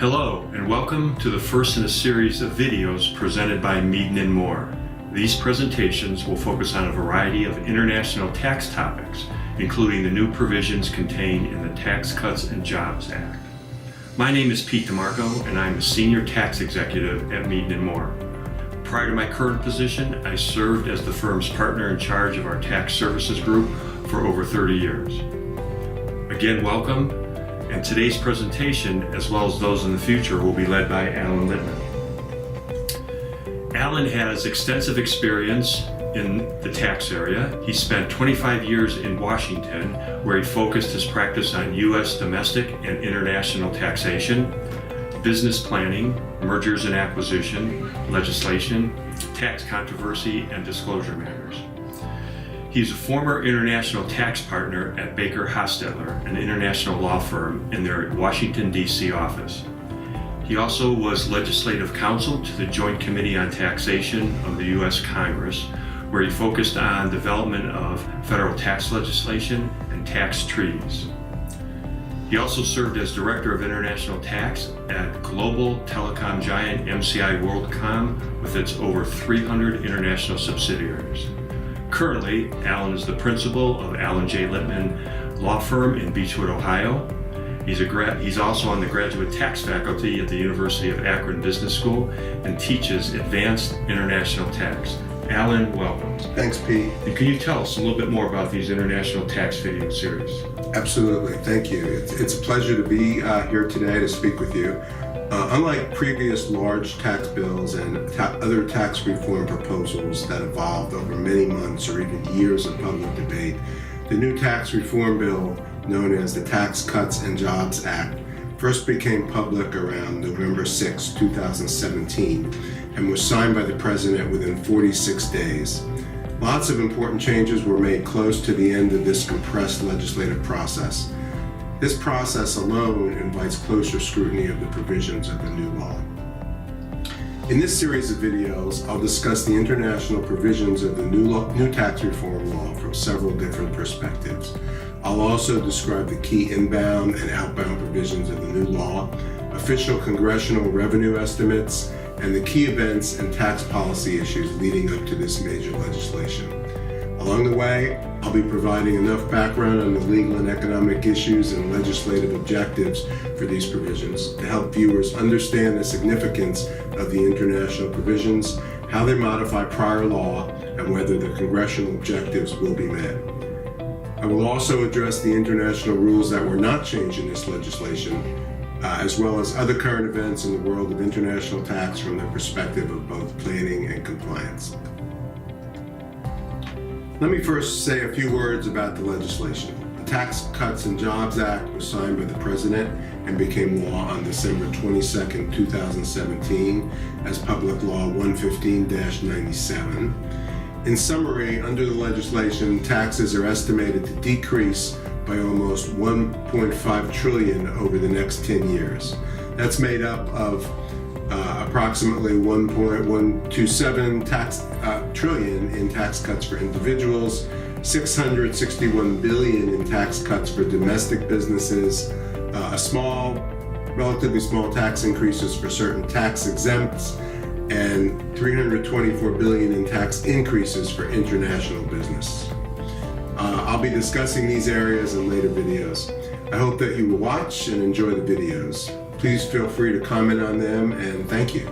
Hello, and welcome to the first in a series of videos presented by Meaden Moore. These presentations will focus on a variety of international tax topics, including the new provisions contained in the Tax Cuts and Jobs Act. My name is Pete DeMarco, and I'm a senior tax executive at Meaden Moore. Prior to my current position, I served as the firm's partner in charge of our tax services group for over 30 years. Again, welcome. And today's presentation, as well as those in the future, will be led by Littman. Alan has extensive experience in the tax area. He spent 25 years in Washington, where he focused his practice on U.S. domestic and international taxation, business planning, mergers and acquisition, legislation, tax controversy, and disclosure matters. He's a former international tax partner at Baker Hostetler, an international law firm in their Washington, D.C. office. He also was legislative counsel to the Joint Committee on Taxation of the U.S. Congress, where he focused on development of federal tax legislation and tax treaties. He also served as Director of International Tax at global telecom giant MCI WorldCom with its over 300 international subsidiaries. Currently, Alan is the principal of Alan J. Littman Law Firm in Beechwood, Ohio. He's also on the graduate tax faculty at the University of Akron Business School and teaches advanced international tax. Alan, welcome. Thanks, Pete. And can you tell us a little bit more about these international tax video series? Absolutely, thank you. It's a pleasure to be here today to speak with you. Unlike previous large tax bills and other tax reform proposals that evolved over many months or even years of public debate, the new tax reform bill, known as the Tax Cuts and Jobs Act, first became public around November 6, 2017, and was signed by the President within 46 days. Lots of important changes were made close to the end of this compressed legislative process. This process alone invites closer scrutiny of the provisions of the new law. In this series of videos, I'll discuss the international provisions of the new tax reform law from several different perspectives. I'll also describe the key inbound and outbound provisions of the new law, official congressional revenue estimates, and the key events and tax policy issues leading up to this major legislation. Along the way, I'll be providing enough background on the legal and economic issues and legislative objectives for these provisions to help viewers understand the significance of the international provisions, how they modify prior law, and whether the congressional objectives will be met. I will also address the international rules that were not changed in this legislation, as well as other current events in the world of international tax from the perspective of both planning and compliance. Let me first say a few words about the legislation. The Tax Cuts and Jobs Act was signed by the President and became law on December 22, 2017 as Public Law 115-97. In summary, under the legislation, taxes are estimated to decrease by almost $1.5 trillion over the next 10 years. That's made up of approximately $1.127 trillion in tax cuts for individuals, $661 billion in tax cuts for domestic businesses, relatively small tax increases for certain tax exempts, and $324 billion in tax increases for international business. I'll be discussing these areas in later videos. I hope that you will watch and enjoy the videos. Please feel free to comment on them, and thank you.